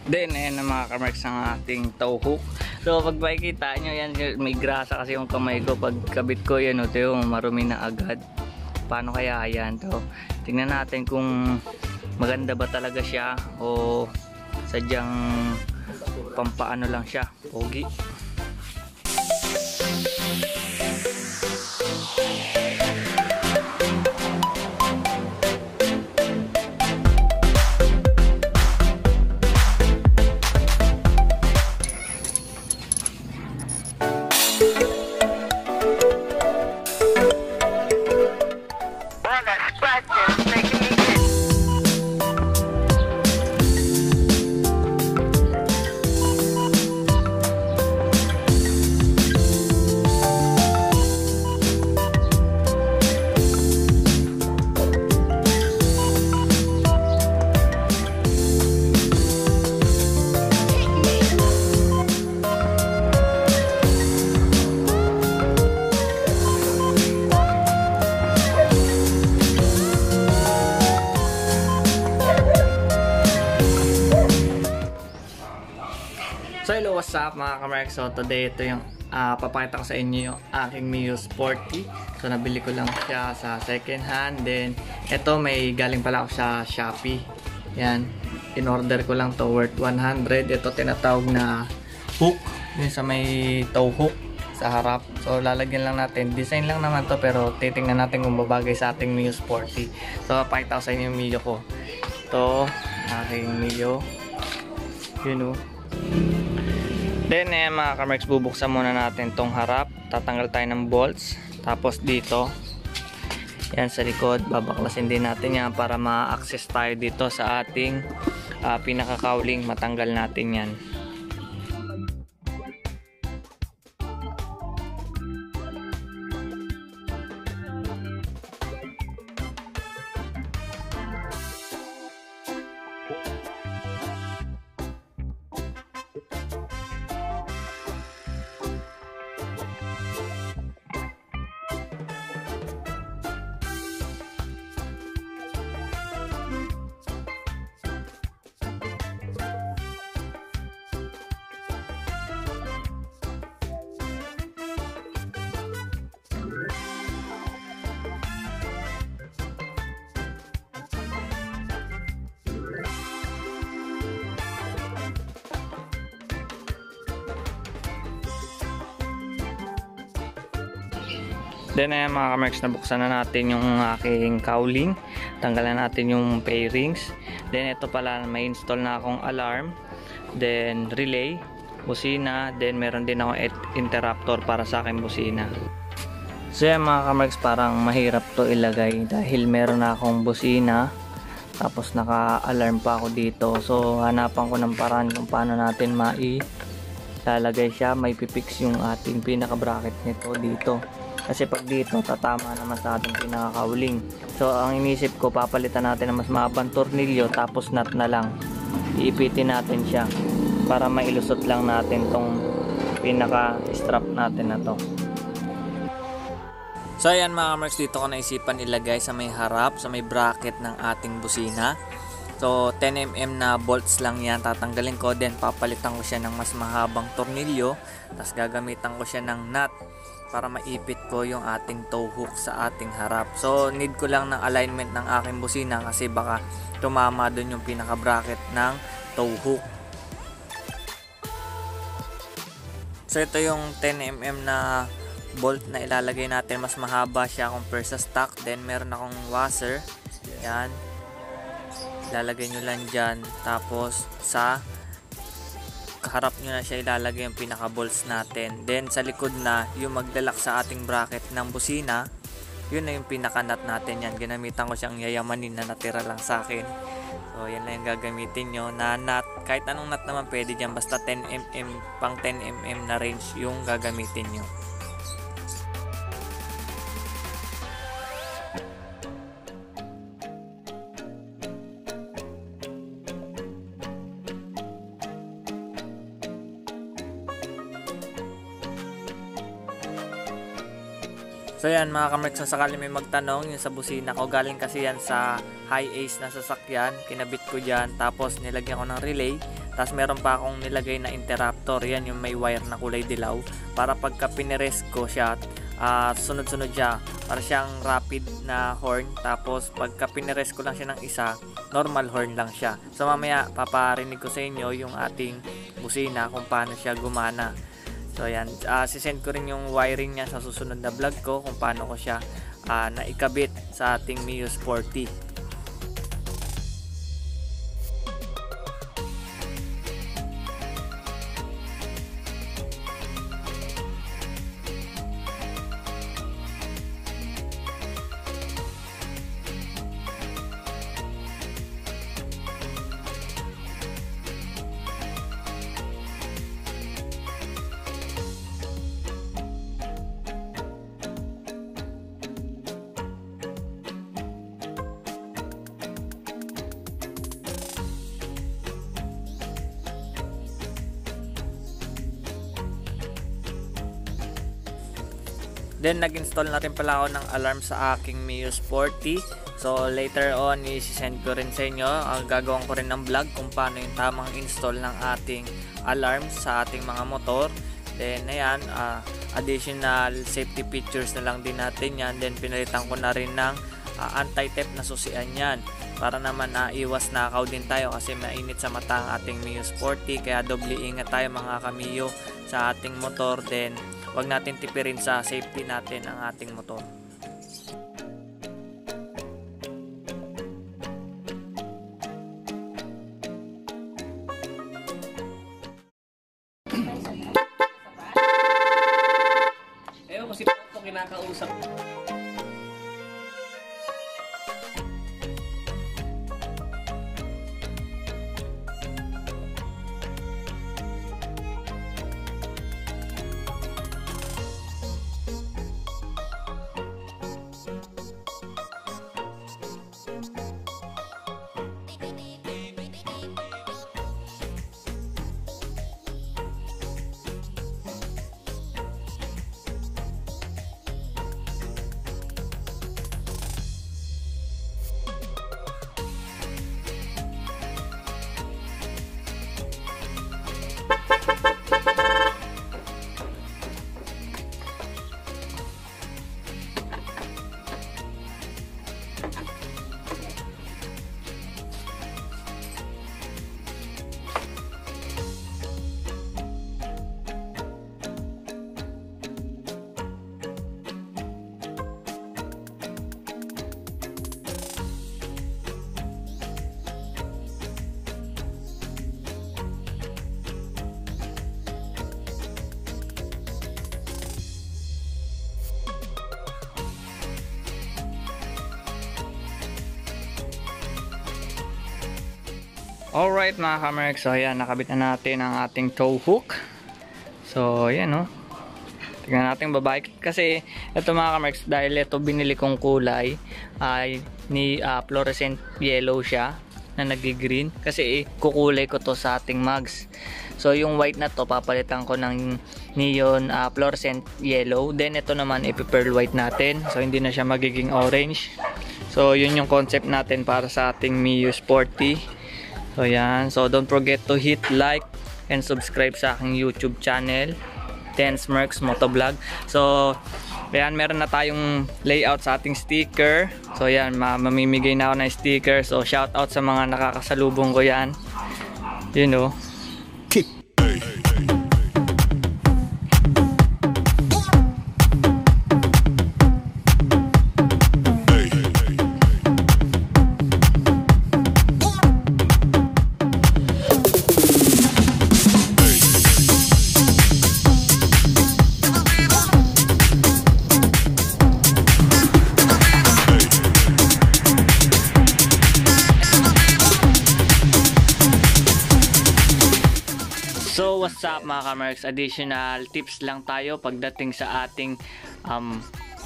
Then, ayan na mga kamarks ang ating tow hook. So, pag makikita nyo yan, may grasa kasi yung kamay ko. Pag kabit ko yan, yung marumi na agad. Paano kaya yan? So, tingnan natin kung maganda ba talaga siya o sadyang pampaano lang siya. Pogi. So hello, what's up mga kamarks? So today ito yung papakita ko sa inyo yung aking Mio Sporty. So nabili ko lang siya sa second hand. Then ito may galing pala ako sa Shopee. Yan, in order ko lang to worth 100. Ito tinatawag na hook, yun sa may tow hook sa harap. So lalagyan lang natin, design lang naman to pero titingnan natin kung babagay sa ating Mio Sporty. So papakita ko sa inyo yung Mio ko. Ito aking Mio, yun o. Then mga kamarks, bubuksan muna natin tong harap. Tatanggal tayo ng bolts. Tapos dito, yan sa likod, babaklasin din natin yan para ma-access tayo dito sa ating pinaka-cowling. Matanggal natin yan. Then ayan mga kamarks, nabuksan na natin yung aking cowling. Tanggalan natin yung pairings. Then ito pala, may install na akong alarm. Then relay, busina. Then meron din ako interrupter para sa aking busina. So yan mga kamarks, parang mahirap to ilagay dahil meron na akong busina. Tapos naka-alarm pa ako dito. So hanapan ko ng paraan kung paano natin lalagay siya. May pipix yung ating pinaka-bracket nito dito. Kasi pag dito, tatama naman sa ating pinaka-cowling. So, ang inisip ko, papalitan natin ng mas mahabang tornilyo, tapos nut na lang. Iipitin natin siya para mailusot lang natin tong pinaka-strap natin na to. So, ayan mga kamarks, dito ko naisipan ilagay sa may harap, sa may bracket ng ating busina. So, 10mm na bolts lang yan. Tatanggalin ko, then papalitan ko siya ng mas mahabang tornilyo. Tapos gagamitan ko siya ng nut para maipit ko yung ating tow hook sa ating harap. So need ko lang ng alignment ng aking busina kasi baka tumama dun yung pinaka bracket ng tow hook. So ito yung 10mm na bolt na ilalagay natin. Mas mahaba siya compare sa stock. Then meron akong washer. Yan, ilalagay nyo lang dyan. Tapos sa harap nyo na siya ilalagay yung pinaka bolts natin. Then sa likod na yung magdalak sa ating bracket ng busina, yun na yung pinaka nut natin. Yan, ginamitan ko siyang yayamanin na natira lang sa akin. So yan lang yung gagamitin nyo na nut. Kahit anong nut naman pwede dyan, basta 10mm, pang 10mm na range yung gagamitin nyo. So yan mga kamarks, sakali may magtanong, yung sa busina ko, galing kasi yan sa high ace na sasakyan, kinabit ko dyan, tapos nilagyan ko ng relay, Tapos meron pa akong nilagay na interrupter, yan yung may wire na kulay dilaw, para pagka pinires ko siya, sunod-sunod siya, para siyang rapid na horn. Tapos pagka pinires ko lang siya ng isa, normal horn lang siya. So mamaya paparinig ko sa inyo yung ating busina kung paano siya gumana. So yan, sisend ko rin yung wiring niya sa susunod na vlog ko kung paano ko siya naikabit sa ating Mio Sporty. Then nag-install na rin pala ako ng alarm sa aking Mio Sporty. So later on i-send ko rin sa inyo. Gagawin ko rin ng vlog kung paano yung tamang install ng ating alarm sa ating mga motor. Then ayan, additional safety features na lang din natin yan. Then pinalitan ko na rin ng anti-theft na susian yan, para naman iwas nakaw din tayo kasi mainit sa mata ang ating Mio Sporty. Kaya doble ingat tayo mga ka-Mio sa ating motor. Then wag natin tipirin sa safety natin ang ating motor. Ewan ko si Toto kinakausap. Alright mga kamerks, so ayan, nakabit na natin ang ating tow hook. So ayan o, tingnan natin babae. Kasi ito mga kamerks, dahil ito binili kong kulay ay fluorescent yellow siya na nag-green. Kasi kukulay ko to sa ating mugs. So yung white na to papalitan ko ng neon fluorescent yellow. Then ito naman ipi-pearl white natin, so hindi na siya magiging orange. So yun yung concept natin para sa ating Mio Sporty. So yan, so don't forget to hit like and subscribe sa aking YouTube channel, Tensmerks Motovlog. So yan, meron na tayong layout sa ating sticker. So yan, mamimigay na ako ng sticker. So shout out sa mga nakakasalubong ko yan, you know. So what's up mga kamerks, additional tips lang tayo pagdating sa ating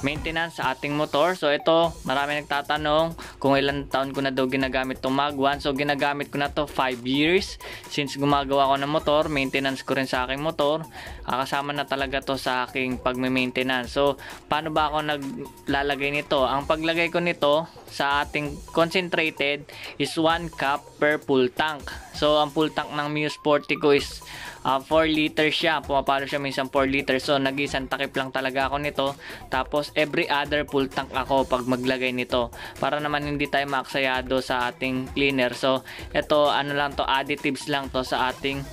maintenance sa ating motor. So ito, marami nagtatanong kung ilang taon ko na daw ginagamit itong Mag 1. So ginagamit ko na to 5 years since gumagawa ko ng motor. Maintenance ko rin sa aking motor. Kasama na talaga to sa aking pagme-maintenance. So paano ba ako naglalagay nito? Ang paglagay ko nito sa ating concentrated is 1 cup per full tank. So ang full tank ng Mio Sporty ko is 4 liter siya. Pumapalo siya minsan 4 liter. So nag-isang takip lang talaga ako nito. Tapos every other full tank ako pag maglagay nito. Para naman hindi tayo maaksayado sa ating cleaner. So ito ano lang to, additives lang to sa ating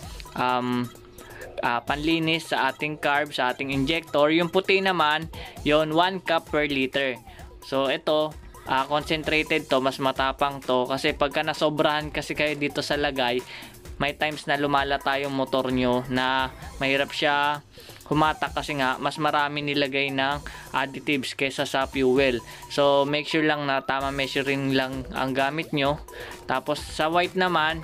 panlinis sa ating carb, sa ating injector. Yung puti naman, yon 1 cup per liter. So ito concentrated to, mas matapang to kasi pagka nasobrahan kasi kayo dito sa lagay, may times na lumalata yung motor nyo na mahirap siya humatak kasi nga mas marami nilagay ng additives kaysa sa fuel. So make sure lang na tama measuring lang ang gamit nyo. Tapos sa white naman,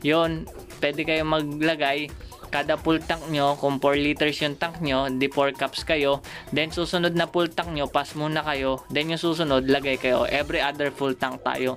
yon pwede kayo maglagay kada full tank nyo. Kung 4 liters yung tank nyo, di 4 cups kayo. Then susunod na full tank nyo, pass muna kayo. Then yung susunod, lagay kayo. Every other full tank tayo.